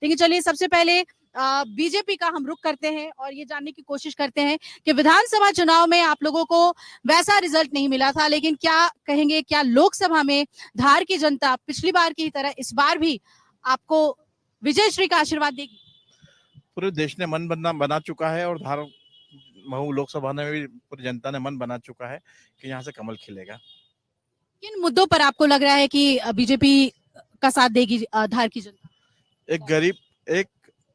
लेकिन चलिए सबसे पहले बीजेपी का हम रुख करते हैं और ये जानने की कोशिश करते हैं कि विधानसभा चुनाव में आप लोगों को वैसा रिजल्ट नहीं मिला था, लेकिन क्या कहेंगे, क्या लोकसभा में धार की जनता पिछली बार की तरह इस बार भी आपको विजय श्री का आशीर्वाद देगी? पूरे देश ने मन बना चुका है और धार महू लोकसभा में भी पूरी जनता ने मन बना चुका है कि यहाँ से कमल खिलेगा। किन मुद्दों पर आपको लग रहा है कि बीजेपी का साथ देगी धार की जनता?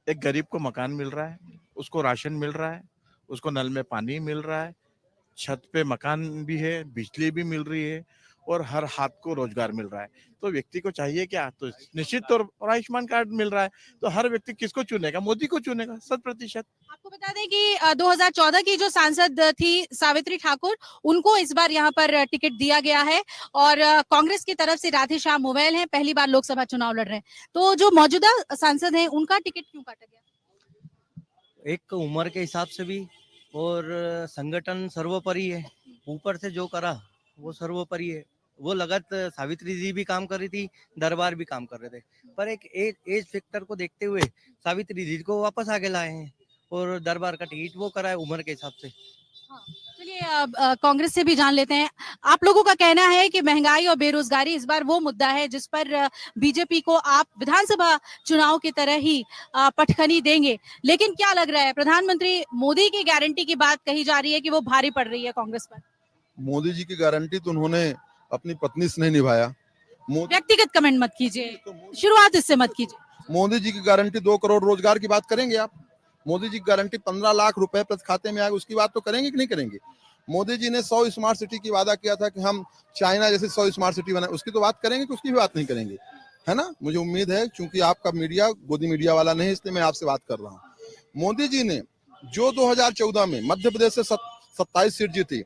एक गरीब को मकान मिल रहा है, उसको राशन मिल रहा है, उसको नल में पानी मिल रहा है, छत पे मकान भी है, बिजली भी मिल रही है और हर हाथ को रोजगार मिल रहा है। तो व्यक्ति को चाहिए क्या? तो निश्चित तौर पर आयुष्मान कार्ड मिल रहा है, तो हर व्यक्ति किसको चुनेगा? मोदी को चुनेगा 100%। आपको बता दें कि 2014 की जो सांसद थी सावित्री ठाकुर, उनको इस बार यहाँ पर टिकट दिया गया है और कांग्रेस की तरफ से राधे श्याम मोबाइल हैं, पहली बार लोकसभा चुनाव लड़ रहे हैं। तो जो मौजूदा सांसद हैं उनका टिकट क्यों काटा गया? एक उम्र के हिसाब से भी और संगठन सर्वोपरि है, ऊपर से जो करा वो सर्वोपरि है। वो लगत सावित्री जी भी काम कर रही थी, दरबार भी काम कर रहे थे, पर एक एज फैक्टर को देखते हुए सावित्री जी को वापस आगे लाए हैं और दरबार का टिकट वो करा है उम्र के हिसाब से। हाँ, चलिए कांग्रेस से भी जान लेते हैं। आप लोगों का कहना है कि महंगाई और बेरोजगारी इस बार वो मुद्दा है जिस पर बीजेपी को आप विधानसभा चुनाव की तरह ही पटखनी देंगे, लेकिन क्या लग रहा है, प्रधानमंत्री मोदी की गारंटी की बात कही जा रही है कि वो भारी पड़ रही है कांग्रेस पर? मोदी जी की गारंटी तो उन्होंने अपनी पत्नी से नहीं निभाया। व्यक्तिगत कमेंट मत कीजिए, शुरुआत इससे मत कीजिए। मोदी जी की गारंटी 2 करोड़ रोजगार की बात करेंगे आप? मोदी जी की गारंटी 15 लाख रुपए प्रति खाते में आएगा, उसकी बात तो करेंगे कि नहीं करेंगे? मोदी जी ने 100 स्मार्ट सिटी की वादा किया था कि हम चाइना जैसे 100 स्मार्ट सिटी बनाए, उसकी तो बात करेंगे कि उसकी भी बात नहीं करेंगे, है ना? मुझे उम्मीद है, क्योंकि आपका मीडिया गोदी मीडिया वाला नहीं, इसलिए मैं आपसे बात कर रहा हूँ। मोदी जी ने जो 2014 में मध्य प्रदेश से 27 सीट जीती,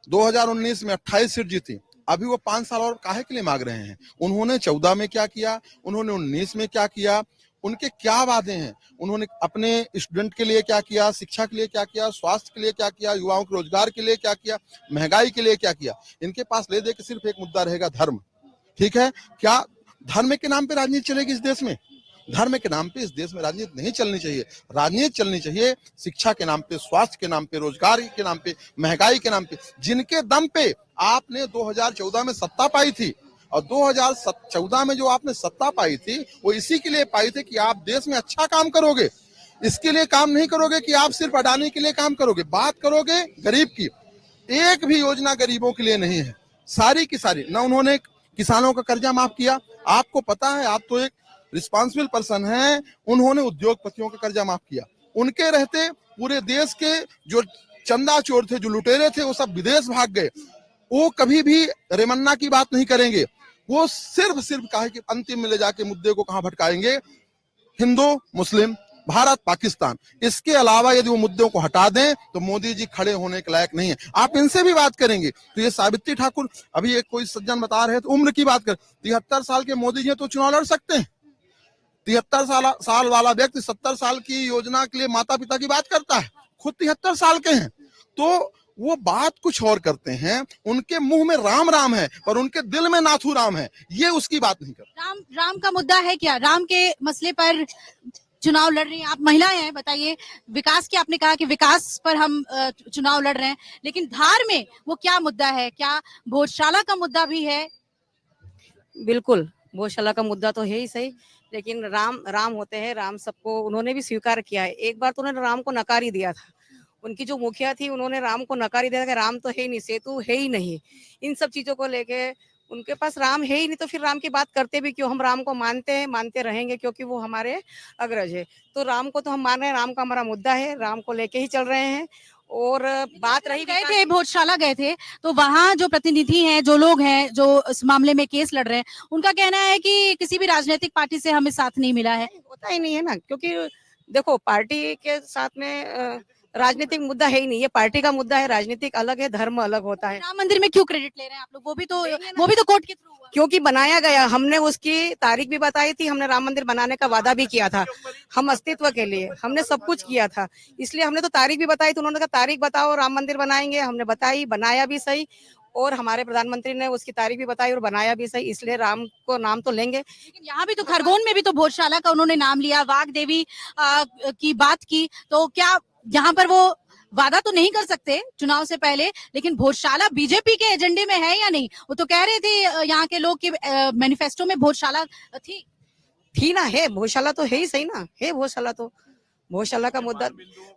2019 में 28 सीट जीती, अभी वो 5 साल और काहे के लिए मांग रहे हैं? उन्होंने 14 में क्या किया, उन्होंने 19 में क्या किया, उनके क्या वादे हैं, उन्होंने अपने स्टूडेंट के लिए क्या किया, शिक्षा के लिए क्या किया, स्वास्थ्य के लिए क्या किया, युवाओं के रोजगार के लिए क्या किया, महंगाई के लिए क्या किया? इनके पास ले दे के सिर्फ एक मुद्दा रहेगा, धर्म। ठीक है, क्या धर्म के नाम पे राजनीति चलेगी इस देश में? धर्म के नाम पे इस देश में राजनीति नहीं चलनी चाहिए। राजनीति चलनी चाहिए शिक्षा के नाम पे, स्वास्थ्य के नाम पे, रोजगार के नाम पे, महंगाई के नाम पे। जिनके दम पे आपने 2014 में सत्ता पाई थी और 2014 में जो आपने सत्ता पाई थी वो इसी के लिए पाई थी कि आप देश में अच्छा काम करोगे। इसके लिए काम नहीं करोगे कि आप सिर्फ अडानी के लिए काम करोगे। बात करोगे गरीब की, एक भी योजना गरीबों के लिए नहीं है, सारी की सारी। ना उन्होंने किसानों का कर्जा माफ किया, आपको पता है, आप तो एक रिस्पॉन्सिबल पर्सन है, उन्होंने उद्योगपतियों का कर्जा माफ किया। उनके रहते पूरे देश के जो चंदा चोर थे, जो लुटेरे थे, वो सब विदेश भाग गए। वो कभी भी रेमन्ना की बात नहीं करेंगे, वो सिर्फ कहे कि अंतिम में ले जाके मुद्दे को कहां भटकाएंगे, हिंदू मुस्लिम, भारत पाकिस्तान। इसके अलावा यदि वो मुद्दों को हटा दें तो मोदी जी खड़े होने के लायक नहीं है। आप इनसे भी बात करेंगे तो ये सावित्री ठाकुर, अभी एक कोई सज्जन बता रहे तो उम्र की बात कर, 73 साल के मोदी जी तो चुनाव लड़ सकते हैं। 73 साल वाला व्यक्ति 70 साल की योजना के लिए माता पिता की बात करता है, खुद 73 साल के हैं, तो वो बात कुछ और करते हैं। उनके मुंह में राम राम है पर उनके दिल में नाथू राम है, ये उसकी बात नहीं करते। राम का मुद्दा है क्या? राम के मसले पर चुनाव लड़ रही हैं आप, महिलाएं हैं, बताइए। विकास की आपने कहा कि विकास पर हम चुनाव लड़ रहे हैं, लेकिन धार में वो क्या मुद्दा है? क्या भोजशाला का मुद्दा भी है? बिल्कुल, भोजशाला का मुद्दा तो है ही सही, लेकिन राम होते हैं, राम सबको उन्होंने भी स्वीकार किया है। एक बार तो उन्होंने राम को नकार ही दिया था, उनकी जो मुखिया थी उन्होंने राम को नकार ही दिया था कि राम तो है ही नहीं, सेतु है ही नहीं। इन सब चीजों को लेके उनके पास राम है ही नहीं, तो फिर राम की बात करते भी क्यों? हम राम को मानते हैं, मानते रहेंगे, क्योंकि वो हमारे अग्रज है। तो राम को तो हम मान रहे हैं, राम का हमारा मुद्दा है, राम को लेके ही चल रहे हैं। और बात रही, गए थे भोजशाला गए थे, तो वहाँ जो प्रतिनिधि हैं, जो लोग हैं जो इस मामले में केस लड़ रहे हैं, उनका कहना है कि किसी भी राजनीतिक पार्टी से हमें साथ नहीं मिला है। होता ही नहीं है ना, क्योंकि देखो पार्टी के साथ में राजनीतिक मुद्दा है ही नहीं, ये पार्टी का मुद्दा है। राजनीतिक अलग है, धर्म अलग होता है। राम मंदिर में क्यों क्रेडिट ले रहे हैं आप लोग? वो भी तो कोर्ट के थ्रू हुआ, क्योंकि बनाया गया, हमने उसकी तारीख भी बताई थी, हमने राम मंदिर बनाने का वादा भी किया था, हम अस्तित्व के लिए हमने सब कुछ किया था, इसलिए हमने तो तारीख भी बताई थी। उन्होंने कहा तारीख बताओ, राम मंदिर बनाएंगे, हमने बताई, बनाया भी सही। और हमारे प्रधानमंत्री ने उसकी तारीफ भी बताई और बनाया भी सही, इसलिए राम को नाम तो लेंगे। लेकिन यहाँ भी तो खरगोन में भी तो भोजशाला का उन्होंने नाम लिया, वाघ देवी की बात की, तो क्या यहाँ पर वो वादा तो नहीं कर सकते चुनाव से पहले, लेकिन भोजशाला बीजेपी के एजेंडे में है या नहीं? वो तो कह रहे थे यहाँ के लोग कि मैनिफेस्टो में भोजशाला थी ना, है भोजशाला तो है ही सही ना, है भोजशाला तो, भोजशाला का मुद्दा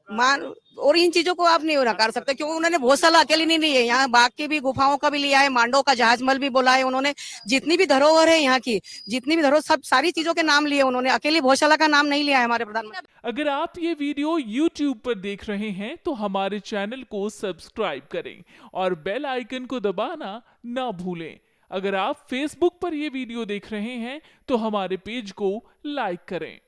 मान, और इन चीजों को आप नहीं नकार सकते क्योंकि उन्होंने भोजशाला अकेली नहीं ली है, यहाँ बाघ की भी गुफाओं का भी लिया है, मांडव का जहाजमहल भी बोला है उन्होंने, जितनी भी धरोहर है यहाँ की, जितनी भी धरोहर, सब सारी चीजों के नाम लिए उन्होंने, अकेली भोजशाला का नाम नहीं लिया है हमारे प्रधानमंत्री। अगर आप ये वीडियो YouTube पर देख रहे हैं तो हमारे चैनल को सब्सक्राइब करें और बेल आइकन को दबाना ना भूलें। अगर आप Facebook पर ये वीडियो देख रहे हैं तो हमारे पेज को लाइक करें।